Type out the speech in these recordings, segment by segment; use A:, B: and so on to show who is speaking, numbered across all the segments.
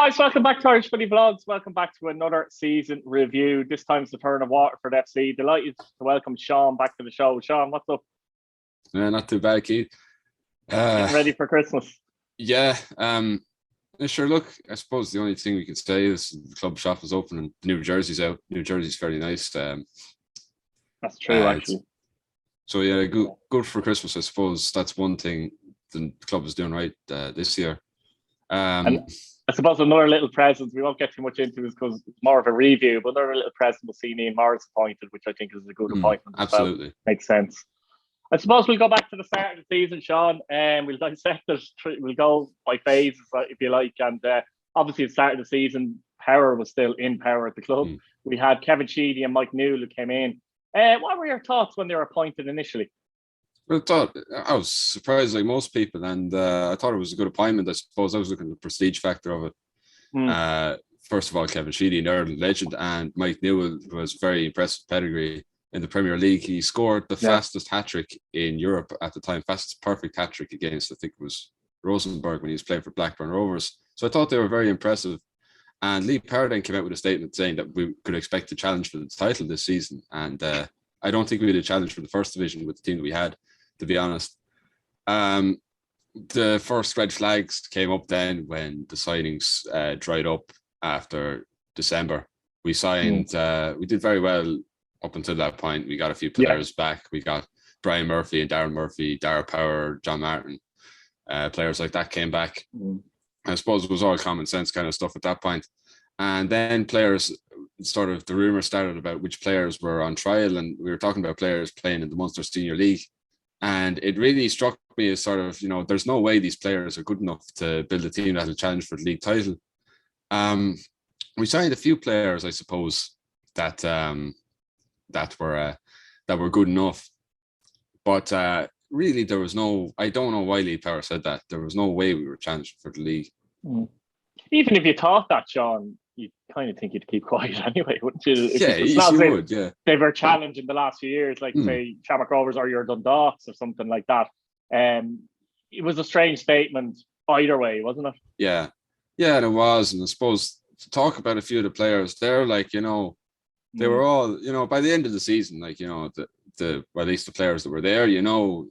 A: guys, welcome back to Irish Footy Vlogs. Welcome back to another season review. This time's the turn of Waterford FC. Delighted to welcome Sean back to the show. Sean, what's up?
B: Yeah, not too bad, Keith.
A: Getting ready for Christmas?
B: Yeah. Sure. Look, I suppose the only thing we can say is the club shop is open and the new jersey's out. New jersey's fairly nice.
A: That's true, actually.
B: So yeah, good for Christmas. I suppose that's one thing the club is doing right this year.
A: And I suppose another little present, we won't get too much into this because it's more of a review, but another little present will see Ian Morris appointed, which I think is a good appointment.
B: Absolutely.
A: Well. Makes sense. I suppose we'll go back to the start of the season, Sean, and we'll dissect it. We'll go by phases, if you like. And obviously, at the start of the season, power was still in power at the club. We had Kevin Sheedy and Mike Newell who came in. What were your thoughts when they were appointed initially?
B: Well, I was surprised like most people, and I thought it was a good appointment. I suppose I was looking at the prestige factor of it. First of all, Kevin Sheedy, an Ireland legend, and Mike Newell was very impressive pedigree in the Premier League. He scored the fastest hat-trick in Europe at the time, fastest perfect hat-trick against, I think it was Rosenborg when he was playing for Blackburn Rovers. So I thought they were very impressive. And Lee Parden came out with a statement saying that we could expect a challenge for the title this season. And I don't think we had a challenge for the first division with the team that we had, to be honest. The first red flags came up then when the signings dried up after December. We signed, we did very well up until that point. We got a few players back. We got Brian Murphy and Darren Murphy, Dara Power, John Martin. Players like that came back. I suppose it was all common sense kind of stuff at that point. And then players the rumour started about which players were on trial, and we were talking about players playing in the Munster Senior League. And it really struck me as sort of, there's no way these players are good enough to build a team that will challenge for the league title. We signed a few players, I suppose, that were good enough. But really, there was no, I don't know why Lee Power said that. There was no way we were challenging for the league.
A: Even if you thought that, Sean, you kind of think you'd keep quiet anyway, wouldn't you?
B: You would, yeah.
A: They were challenged in the last few years, like say Shamrock Rovers or your Dundalks or something like that. It was a strange statement either way, wasn't it?
B: Yeah, and it was. And I suppose to talk about a few of the players, they're like, they were all, by the end of the season, like, the or at least the players that were there, you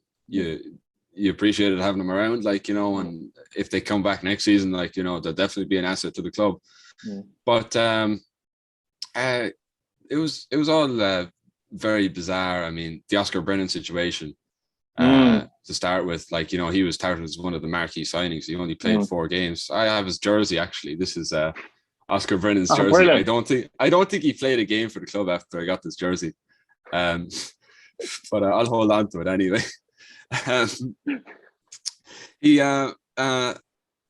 B: appreciated having them around, like, and if they come back next season, like, they'll definitely be an asset to the club. But it was all very bizarre. I mean, the Oscar Brennan situation to start with, like, he was touted as one of the marquee signings. He only played 4 games. I have his jersey, actually. This is Oscar Brennan's jersey. Brilliant. I don't think he played a game for the club after I got this jersey. But I'll hold on to it anyway.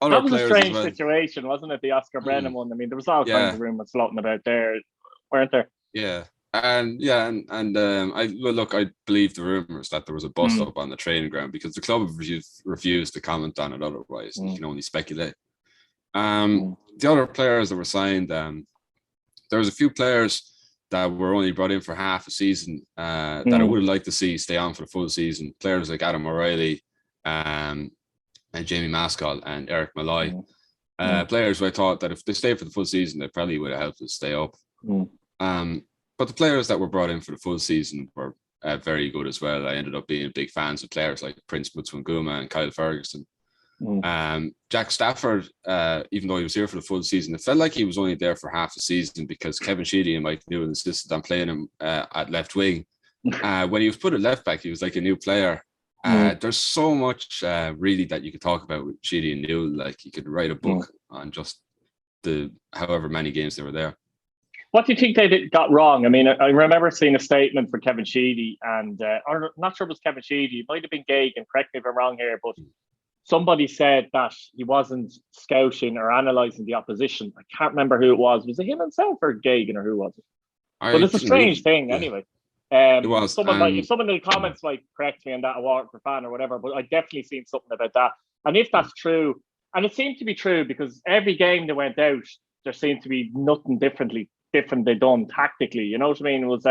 A: That was a strange situation, wasn't it? The Oscar Brennan one. I mean, there was all kinds of rumours floating about there, weren't there?
B: Yeah, I believe the rumours that there was a bust up on the training ground because the club refused to comment on it otherwise. You can only speculate. The other players that were signed, there was a few players that were only brought in for half a season that I would have liked to see stay on for the full season. Players like Adam O'Reilly and Jamie Maskell and Eric Malloy. Players who I thought that if they stayed for the full season, they probably would have helped us stay up. But the players that were brought in for the full season were very good as well. I ended up being big fans of players like Prince Mutswanguma and Kyle Ferguson. Jack Stafford, even though he was here for the full season, it felt like he was only there for half a season because Kevin Sheedy and Mike Newell insisted on playing him at left wing. When he was put at left back, he was like a new player. There's so much really that you could talk about with Sheedy and Newell. Like you could write a book on just the however many games they were there.
A: What do you think they got wrong? I mean, I remember seeing a statement for Kevin Sheedy, and I'm not sure it was Kevin Sheedy. It might have been Gagan. Correct me if I'm wrong here, but somebody said that he wasn't scouting or analysing the opposition. I can't remember who it was. Was it him himself or Gagan, or who was it? But it's a strange thing anyway.
B: It was.
A: Someone in the comments might correct me on that, a Waterford fan or whatever, but I definitely seen something about that. And if that's true, and it seemed to be true because every game they went out, there seemed to be nothing different they done tactically. You know what I mean? It was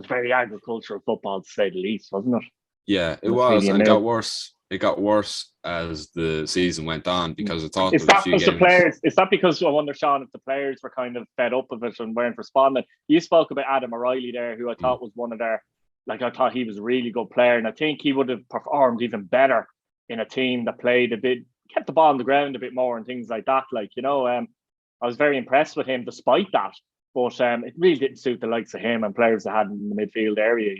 A: very agricultural football, to say the least, wasn't it?
B: Yeah, it was, and it got worse it got worse as the season went on because I thought
A: Is
B: there was a
A: that
B: few
A: because the
B: games.
A: players? Is that because I wonder, Sean, if the players were kind of fed up of it and weren't responding? You spoke about Adam O'Reilly there, who I thought was one of their, I thought he was a really good player, and I think he would have performed even better in a team that played a bit, kept the ball on the ground a bit more and things like that. I was very impressed with him despite that, but it really didn't suit the likes of him and players that had in the midfield area.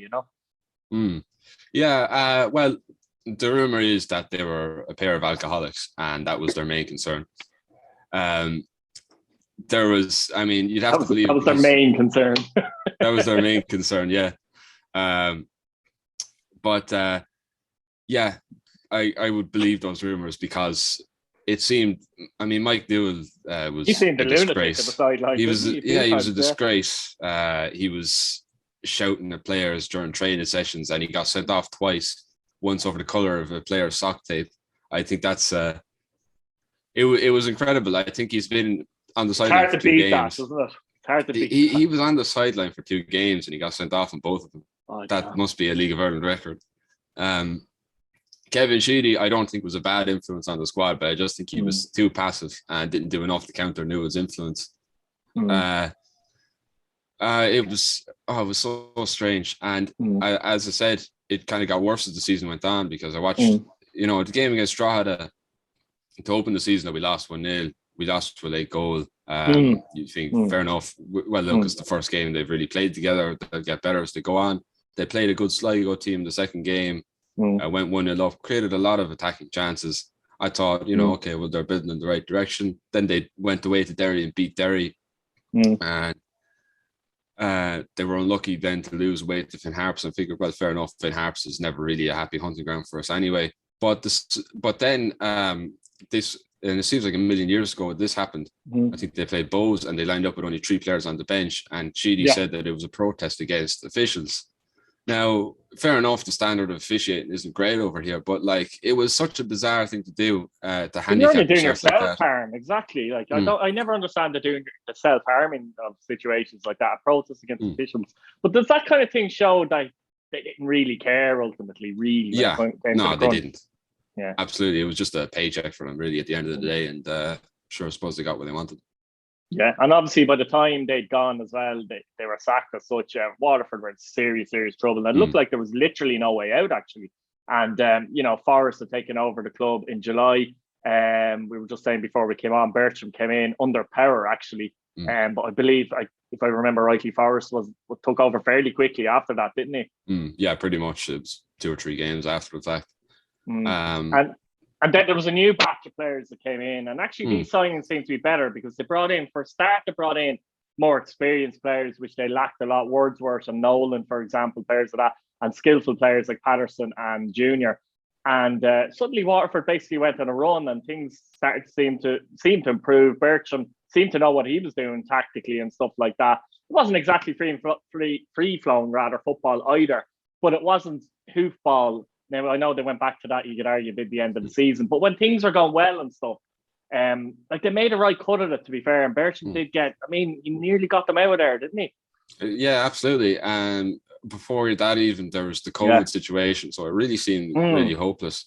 B: Yeah. Well, the rumor is that they were a pair of alcoholics, and that was their main concern. There was, I mean, you'd have to believe
A: that was their main concern.
B: That was their main concern, yeah. Yeah, I would believe those rumors because it seemed. I mean, Mike Newell was
A: he seemed
B: a
A: a lunatic
B: disgrace.
A: at the sideline.
B: He was a disgrace. He was shouting at players during training sessions, and he got sent off twice. Once over the color of a player's sock tape. I think that's it was incredible. I think he's been on the sideline for 2 games.
A: That, isn't it? It's hard to beat.
B: He was on the sideline for 2 games and he got sent off on both of them. That must be a League of Ireland record. Kevin Sheedy, I don't think was a bad influence on the squad, but I just think he was too passive and didn't do enough to counter Newell's influence. It was so strange. And as I said, it kind of got worse as the season went on because I watched, the game against Drogheda to open the season that we lost 1-0. We lost to a late goal. You think, fair enough. Well, look, it's the first game they've really played together. They'll get better as they go on. They played a good Sligo team the second game. Went 1-0 up, created a lot of attacking chances. I thought, okay, well, they're building in the right direction. Then they went away to Derry and beat Derry. And they were unlucky then to lose away to Finn Harps and figured, well, fair enough. Finn Harps is never really a happy hunting ground for us anyway. But then this, and it seems like a million years ago this happened. I think they played Bows and they lined up with only 3 players on the bench. And Sheedy said that it was a protest against officials. Now, fair enough, the standard of officiating isn't great over here, but it was such a bizarre thing to do to handicap.
A: You're only doing
B: yourself
A: yourself harm, exactly. I never understand the self-harming of situations like that, a protest against officials. But does that kind of thing show that they didn't really care ultimately? Really?
B: Yeah, no, they didn't.
A: Yeah,
B: absolutely. It was just a paycheck for them, really, at the end of the day, and sure, I suppose they got what they wanted.
A: Yeah, and obviously by the time they'd gone as well, they were sacked as such. Waterford were in serious trouble. And it looked like there was literally no way out, actually. And, Forrest had taken over the club in July. We were just saying before we came on, Bircham came in under power, actually. But I believe, if I remember rightly, Forrest took over fairly quickly after that, didn't he?
B: Yeah, pretty much. It was 2 or 3 games after the fact.
A: And then there was a new batch of players that came in. And actually, these signings seem to be better because they brought in more experienced players, which they lacked a lot. Wordsworth and Nolan, for example, players of that, and skillful players like Patterson and Junior. And suddenly Waterford basically went on a run and things started to seem to improve. Bircham seemed to know what he was doing tactically and stuff like that. It wasn't exactly free-flowing, rather, football either, but it wasn't hoofball. Now, I know they went back to that, you could argue, at the end of the season. But when things are going well and stuff, they made a right cut of it, to be fair. And Bircham did he nearly got them out of there, didn't he?
B: Yeah, absolutely. And before that even, there was the COVID situation. So it really seemed really hopeless.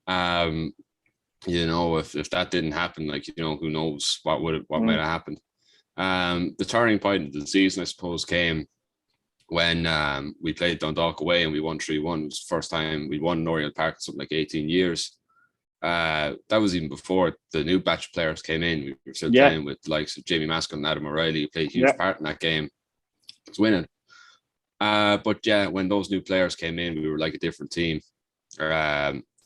B: If that didn't happen, who knows what might have happened. The turning point of the season, I suppose, came when we played Dundalk away and we won 3-1. It was the first time we won in Oriel Park in something like 18 years. That was even before the new batch of players came in. We were still playing with the likes of Jamie Maskell and Adam O'Reilly, who played a huge part in that game. It was winning. When those new players came in, we were like a different team.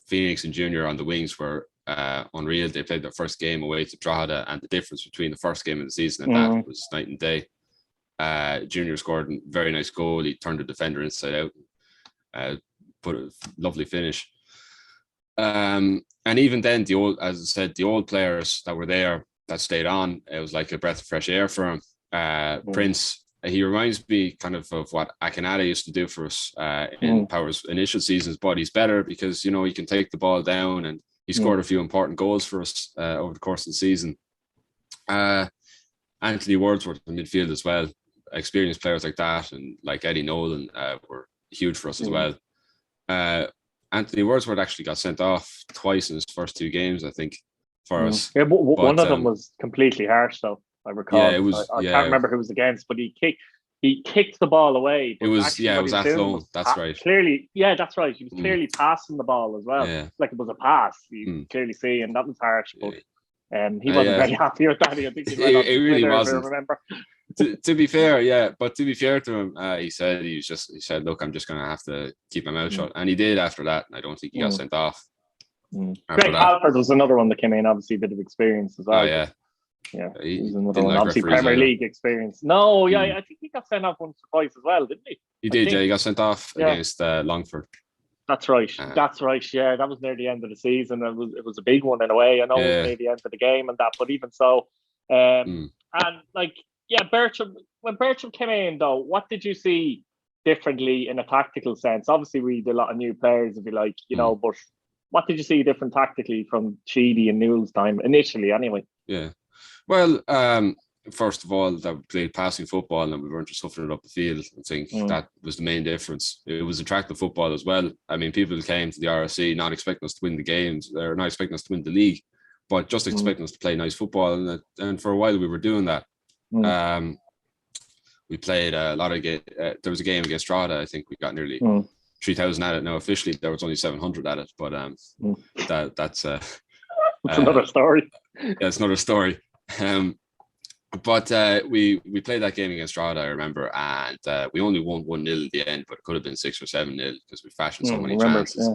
B: Phoenix and Junior on the wings were unreal. They played their first game away to Drogheda, and the difference between the first game of the season and that was night and day. Junior scored a very nice goal. He turned the defender inside out, put a lovely finish. And even then, the old players that were there that stayed on, it was like a breath of fresh air for him. Prince, he reminds me kind of what Akinada used to do for us in Power's initial seasons, but he's better because, he can take the ball down, and he scored a few important goals for us over the course of the season. Anthony Wordsworth in midfield as well. Experienced players like that and like Eddie Nolan were huge for us as well. Anthony Wordsworth actually got sent off twice in his first 2 games, I think, for us.
A: Yeah, one of them was completely harsh, though. I recall.
B: Yeah, it was.
A: I can't remember who it was against, but he kicked the ball away. But
B: it was Athlone. That's right.
A: Clearly, yeah, that's right. He was clearly passing the ball as well.
B: Yeah.
A: Like it was a pass. You clearly see, and that was harsh. But he wasn't very happy with that. I think
B: it really wasn't.
A: I remember.
B: to be fair, yeah, but to be fair to him, he said, look, I'm just gonna have to keep my mouth shut, and he did after that. I don't think he got sent off.
A: Greg Halford was another one that came in, obviously a bit of experience as well.
B: Oh yeah.
A: Yeah, he was another one. Obviously, Premier League experience. No, yeah, I think he got sent off once or twice as well, didn't he?
B: He did, yeah. He got sent off against Longford.
A: That's right. That's right. Yeah, that was near the end of the season. It was a big one in a way. I know it was near the end of the game and that, but even so, and like, yeah, when Bircham came in though, what did you see differently in a tactical sense? Obviously, we had a lot of new players, if you like, but what did you see different tactically from Sheedy and Newell's time initially, anyway?
B: Yeah. Well, first of all, that we played passing football and we weren't just huffing it up the field. I think that was the main difference. It was attractive football as well. I mean, people came to the RSC not expecting us to win the games, or not expecting us to win the league, but just expecting us to play nice football. And for a while, we were doing that. We played a lot of there was a game against Strada. I think we got nearly 3,000 at it. Now, officially, there was only 700 at it, but that's
A: another story.
B: Yeah, it's another story. But we played that game against Strada, I remember, and we only won 1-0 in the end, but it could have been 6 or 7-0 because we fashioned so many chances.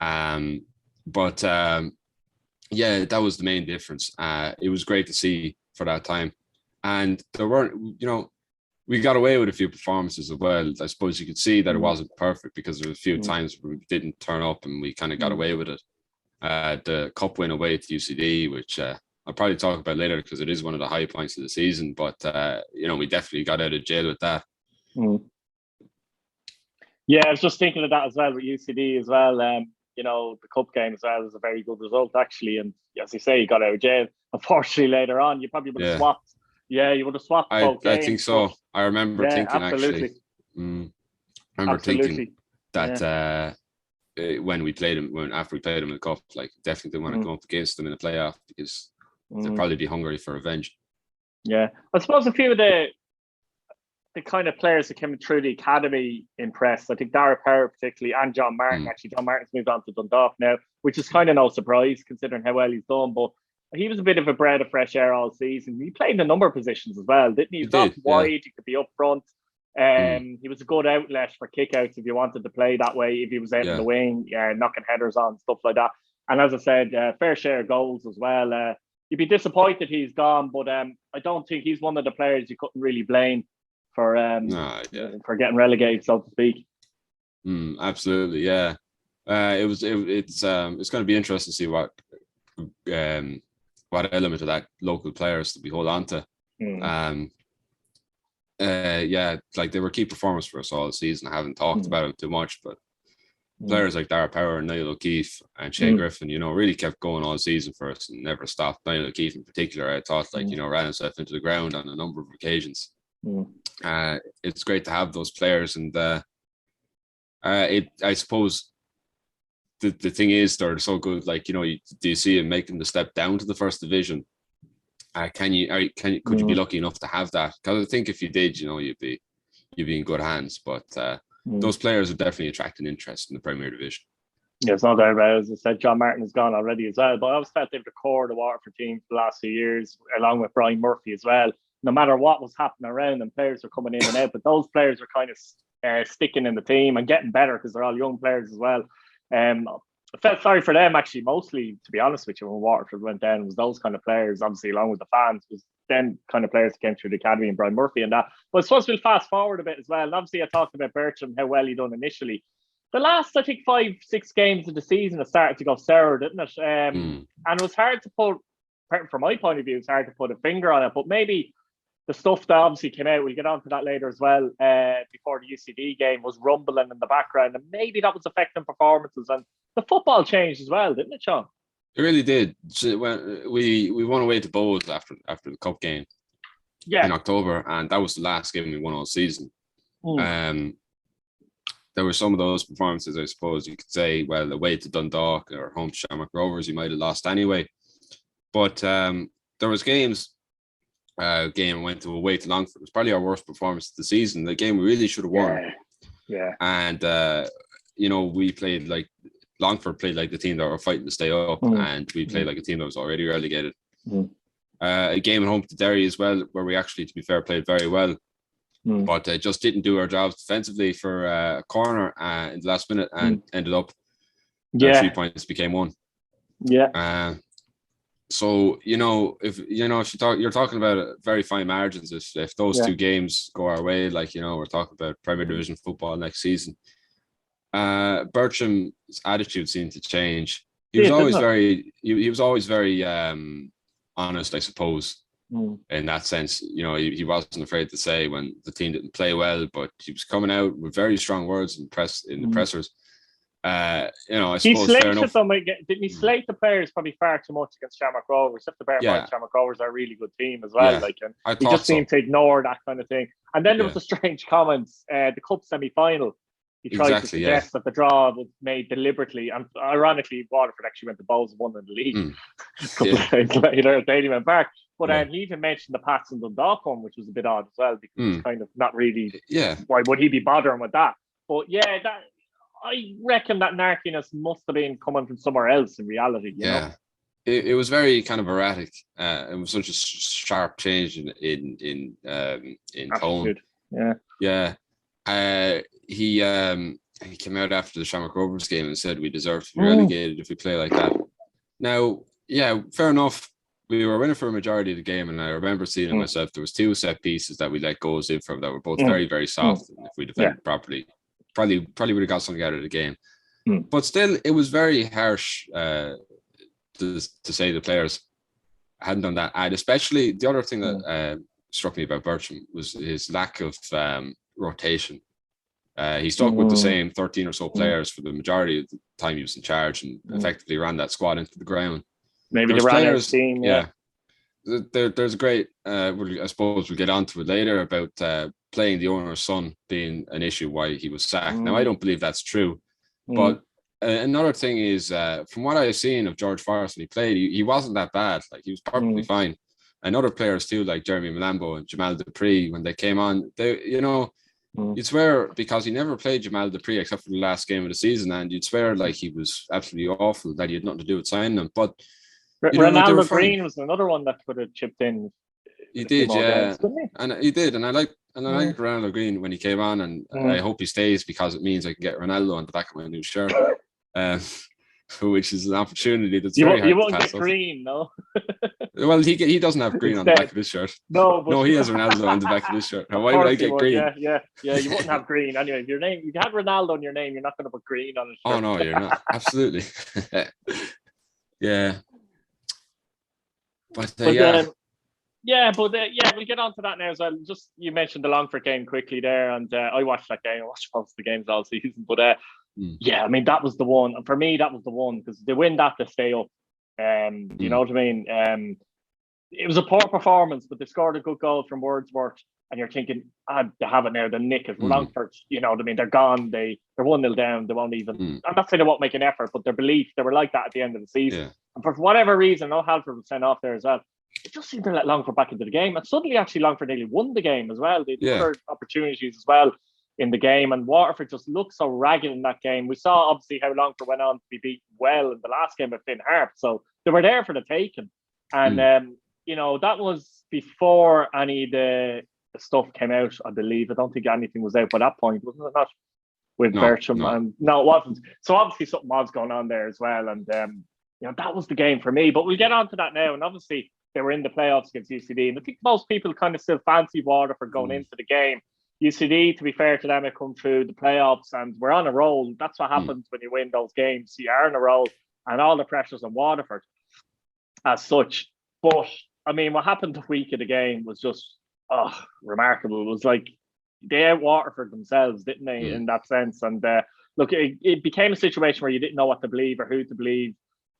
B: But yeah, that was the main difference. It was great to see for that time, and there weren't, we got away with a few performances as well. I suppose you could see that it wasn't perfect because there were a few times where we didn't turn up and we kind of got away with it. The cup win away to UCD, which I'll probably talk about later because it is one of the high points of the season, but we definitely got out of jail with that.
A: Yeah, I was just thinking of that as well with UCD as well. The cup game as well was a very good result actually, and as you say, you got out of jail. Unfortunately, later on, you probably would have swapped. Yeah, you would have swapped both games.
B: I think so. I remember thinking actually. I remember thinking that when we played them, after we played them in the cup, like definitely didn't want to come up against them in the playoff because they'd probably be hungry for revenge. Yeah,
A: I suppose a few of the kind of players that came through the academy impressed. I think Dara Power particularly, and John Martin. Actually, John Martin's moved on to Dundalk now, which is kind of no surprise considering how well he's done. But he was a bit of a breath of fresh air all season. He played in a number of positions as well, didn't he? He was not wide. He could be up front. He was a good outlet for kickouts if you wanted to play that way. If he was out in the wing, knocking headers on, stuff like that. And as I said, fair share of goals as well. You'd be disappointed he's gone, but I don't think he's one of the players you couldn't really blame for getting relegated, so to speak.
B: Absolutely, yeah. It's going to be interesting to see what element of that local players that we hold on to. Like they were key performers for us all season. I haven't talked about them too much, but players like Dara Power and Niall O'Keefe and Shane Griffin, really kept going all season for us and never stopped. Niall O'Keefe in particular, I thought ran himself into the ground on a number of occasions. It's great to have those players, and I suppose the thing is they're so good. Like do you see him making the step down to the first division? Could you be lucky enough to have that? Because I think if you did, you'd be in good hands. But those players are definitely attracting interest in the Premier Division.
A: Yeah, it's no doubt about it. As I said, John Martin has gone already as well. But I always felt they were the core of the Waterford team for the last few years, along with Brian Murphy as well. No matter what was happening around them, players were coming in and out. But those players are kind of sticking in the team and getting better because they're all young players as well. I felt sorry for them actually, mostly, to be honest with you, when Waterford went down. It was those kind of players, obviously, along with the fans, was them kind of players that came through the academy and Brian Murphy and that. But I suppose we'll fast forward a bit as well. And obviously, I talked about Bircham, how well he done initially. The last, I think, 5-6 games of the season, it started to go sour, didn't it? And it was hard to put, from my point of view, it's hard to put a finger on it. But maybe the stuff that obviously came out, we'll get on to that later as well, before the UCD game, was rumbling in the background. And maybe that was affecting performances. And the football changed as well, didn't it, Sean?
B: It really did. When we won away to Bowes after the cup game in October, and that was the last game we won all season. there were some of those performances, I suppose you could say, well, away to Dundalk or home to Shamrock Rovers, you might have lost anyway. But there was games. Game went to away to Longford. It was probably our worst performance of the season. The game we really should have won.
A: Yeah.
B: And we played like Longford played like the team that were fighting to stay up, and we played like a team that was already relegated. A game at home to Derry as well, where we actually, to be fair, played very well, but just didn't do our jobs defensively for a corner in the last minute, and ended up 3 points became 1. So if you're talking about very fine margins, if those 2 games go our way, like we're talking about Premier Division football next season. Bircham's attitude seemed to change. He was always very honest, I suppose, in that sense. He wasn't afraid to say when the team didn't play well, but he was coming out with very strong words in the pressers. I suppose
A: he
B: fair enough.
A: Didn't he slate the players probably far too much against Shamrock Rovers? Except the bear in mind, Shamrock Rovers are a really good team as well. He just seemed to ignore that kind of thing. And then there was the strange comments. The cup semi-final. He tried to suggest that the draw was made deliberately, and ironically, Waterford actually went to balls and won in the league. A couple of days later, they went back. But he even mentioned the Pats and Dundalk one, which was a bit odd as well, because it's kind of not really. Why would he be bothering with that? But I reckon that narkiness must have been coming from somewhere else in reality. You know?
B: It was very kind of erratic. It was such a sharp change in tone. He came out after the Shamrock Rovers game and said we deserve to be relegated if we play like that. Now, fair enough. We were winning for a majority of the game, and I remember seeing it myself. There was 2 set pieces that we let goals in from that were both very, very soft. And if we defended properly, probably would have got something out of the game. But still, it was very harsh to say the players hadn't done that. And especially the other thing that struck me about Bircham was his lack of rotation. He stuck with the same 13 or so players for the majority of the time he was in charge, and effectively ran that squad into the ground.
A: Maybe the players team.
B: There's a great. I suppose we'll get onto it later about playing the owner's son being an issue why he was sacked. Now I don't believe that's true, but another thing is from what I've seen of George Forrest when he played, he wasn't that bad. Like he was perfectly fine. And other players too, like Jeremy Malambo and Jamal Dupree, when they came on, you'd swear, because he never played Jamal Dupree except for the last game of the season, and you'd swear like he was absolutely awful, that he had nothing to do with signing him. But
A: Ronaldo Green was another one that could have chipped in.
B: He did, and he did, and I like Ronaldo Green when he came on, and I hope he stays because it means I can get Ronaldo on the back of my new shirt, which is an opportunity that's very hard to pass. You won't get
A: Green, no.
B: Well, he doesn't have green on the back of his shirt.
A: No,
B: he has Ronaldo on the back of his shirt. Now, why would I get green?
A: Yeah. You wouldn't have green anyway. If you had Ronaldo on your name, you're not going to put green on his shirt.
B: Oh no, you're not. Absolutely. Yeah. But we'll
A: get on to that now as well. Just you mentioned the Longford game quickly there, and I watched that game. I watched most of the games all season, but I mean that was the one. And for me, that was the one because they win that to stay up. You know what I mean? It was a poor performance, but they scored a good goal from Wordsworth, and you're thinking, they have it now. The nick of Longford. You know what I mean? They're gone. They're 1-0 down. They won't even. I'm not saying they won't make an effort, but their belief, they were like that at the end of the season. Yeah. And for whatever reason, Halford was sent off there as well. It just seemed to let Longford back into the game. And suddenly, actually, Longford nearly won the game as well. They had other opportunities as well in the game. And Waterford just looked so ragged in that game. We saw, obviously, how Longford went on to be beaten well in the last game of Finn Harp. So they were there for the taking. And, that was before any of the stuff came out, I believe. I don't think anything was out by that point, wasn't it? Not with Bircham.
B: No.
A: And no, it wasn't. So obviously something was going on there as well. And, that was the game for me. But we'll get on to that now. And obviously, they were in the playoffs against UCD. And I think most people kind of still fancy Waterford going into the game. UCD, to be fair to them, have come through the playoffs and we're on a roll. That's what happens when you win those games. You are on a roll and all the pressure's on Waterford as such. But, I mean, what happened the week of the game was just, remarkable. It was like they out Waterford themselves, didn't they, in that sense? And look, it became a situation where you didn't know what to believe or who to believe.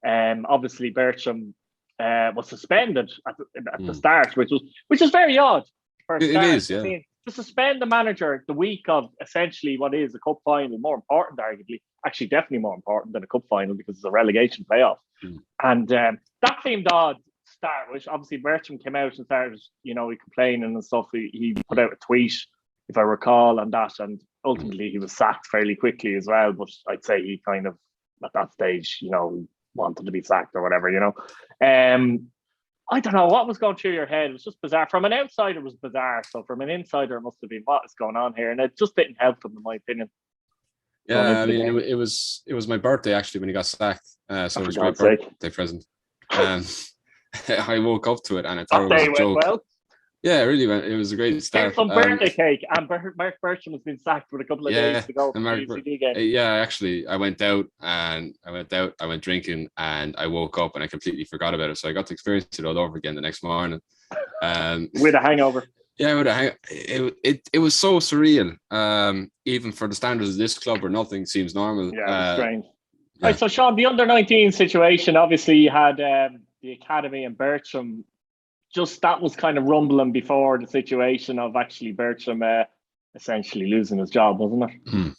A: Obviously, Bircham was suspended at the start, which is very odd.
B: It is, yeah.
A: to suspend the manager the week of essentially what is a cup final, more important, arguably, actually definitely more important than a cup final because it's a relegation playoff. And that seemed odd start, which obviously Bircham came out and started, he complaining and stuff. He put out a tweet, if I recall, on that, and ultimately he was sacked fairly quickly as well. But I'd say he kind of, at that stage, wanted to be sacked or whatever, I don't know what was going through your head. It was just bizarre. From an outsider, it was bizarre. So from an insider, it must have been, what is going on here? And it just didn't help him, in my opinion.
B: Yeah, I mean, it was my birthday actually when he got sacked. So it was a great birthday present. I woke up to it and I thought it was a joke. Well. Yeah, it really went. It was a great start.
A: Some birthday cake, and Marc Bircham has been sacked with a couple of days to go.
B: Yeah, actually, I went drinking, and I woke up and I completely forgot about it. So I got to experience it all over again the next morning.
A: With a hangover.
B: Yeah, it was so surreal. Even for the standards of this club, where nothing seems normal.
A: Yeah, it's strange. Yeah. Right, so Sean, the under-19 situation. Obviously, you had the academy and Bircham. Just that was kind of rumbling before the situation of actually Bircham essentially losing his job, wasn't it?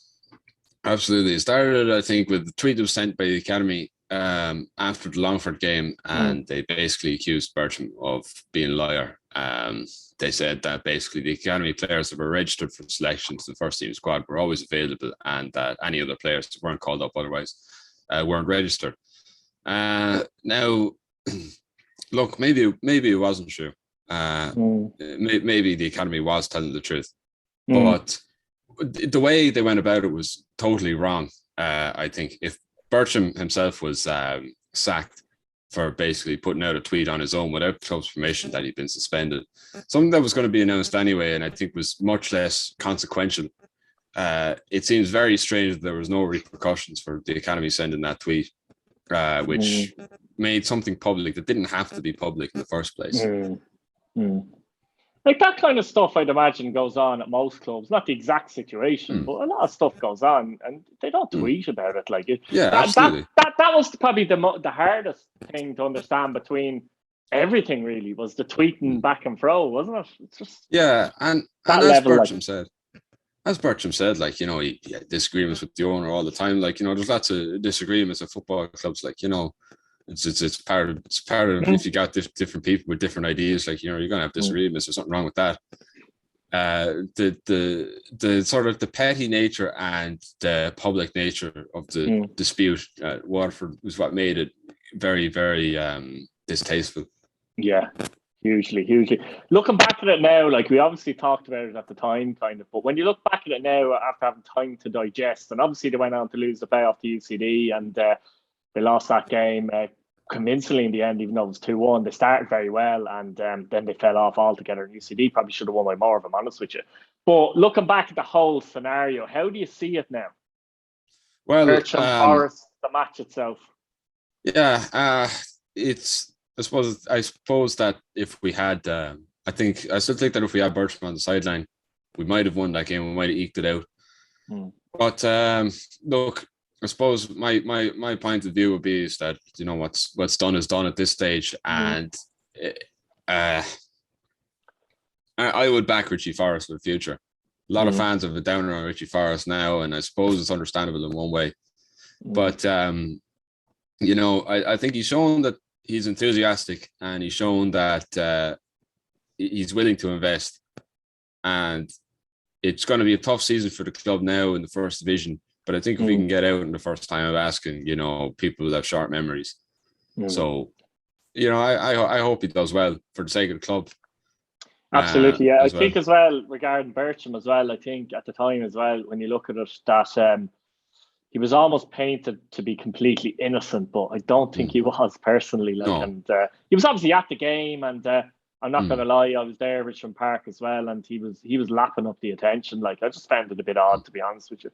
B: Absolutely. It started, I think, with the tweet that was sent by the academy after the Longford game, and they basically accused Bircham of being a liar. They said that basically the academy players that were registered for selection to the first team squad were always available, and that any other players that weren't called up otherwise weren't registered. Now, look, maybe it wasn't true. Maybe the academy was telling the truth, but the way they went about it was totally wrong. I think if Bircham himself was sacked for basically putting out a tweet on his own without the club's permission that he'd been suspended, something that was going to be announced anyway, and I think was much less consequential. It seems very strange that there was no repercussions for the academy sending that tweet, which made something public that didn't have to be public in the first place.
A: Like that kind of stuff, I'd imagine, goes on at most clubs. Not the exact situation, but a lot of stuff goes on, and they don't tweet about it. Like it.
B: Yeah, absolutely.
A: That was probably the hardest thing to understand between everything. Really, was the tweeting back and fro, wasn't it? It's just
B: and as Bircham said. As Bircham said, like, he had disagreements with the owner all the time. Like, there's lots of disagreements at football clubs. Like, it's part of if you got different people with different ideas, like, you're going to have disagreements. There's something wrong with that. The sort of the petty nature and the public nature of the dispute at Waterford was what made it very, very distasteful.
A: Yeah. Hugely. Looking back at it now, like we obviously talked about it at the time, kind of, but when you look back at it now after having time to digest, and obviously they went on to lose the playoff to UCD, and they lost that game convincingly in the end, even though it was 2-1. They started very well, and then they fell off altogether. And UCD probably should have won by more, if I'm honest with you. But looking back at the whole scenario, how do you see it now?
B: Well,
A: Bircham, Forest, the match itself.
B: Yeah, it's. I suppose that if we had, I still think that if we had Bircham on the sideline, we might have won that game. We might have eked it out. But look, I suppose my point of view would be is that what's done is done at this stage, and I would back Richie Forrest for the future. A lot of fans have a downer on Richie Forrest now, and I suppose it's understandable in one way. But I think he's shown that he's enthusiastic, and he's shown that he's willing to invest. And it's going to be a tough season for the club now in the first division. But I think if we can get out in the first time of asking, people will have short memories. So, I hope he does well for the sake of the club.
A: Absolutely, yeah. I think as well, regarding Bircham as well, I think at the time as well, when you look at it, that he was almost painted to be completely innocent, but I don't think he was personally. And he was obviously at the game, and I'm not going to lie, I was there at Richmond Park as well, and he was lapping up the attention. Like, I just found it a bit odd, to be honest with you.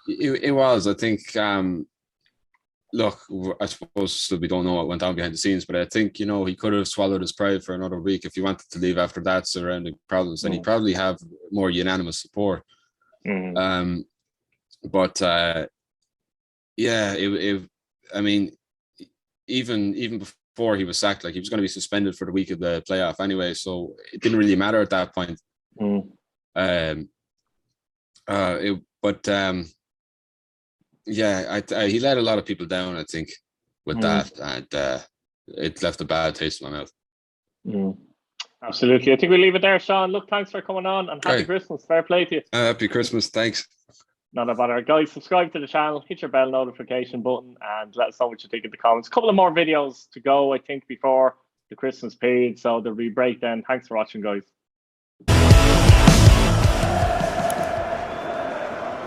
B: It was. I think. Look, I suppose we don't know what went on behind the scenes, but I think he could have swallowed his pride for another week if he wanted to leave after that surrounding problems. Then he'd probably have more unanimous support. But. Yeah, I mean, even before he was sacked, like, he was going to be suspended for the week of the playoff anyway, so it didn't really matter at that point. Yeah, he let a lot of people down, I think, with that, and it left a bad taste in my mouth.
A: Absolutely. I think we'll leave it there, Sean. Look, thanks for coming on, and happy
B: Great.
A: Christmas. Fair play to you.
B: Happy Christmas. Thanks.
A: Not a bother. Guys, subscribe to the channel, hit your bell notification button, and let us know what you think in the comments. A couple of more videos to go, I think, before the Christmas period, so there'll be a break then. Thanks for watching, guys.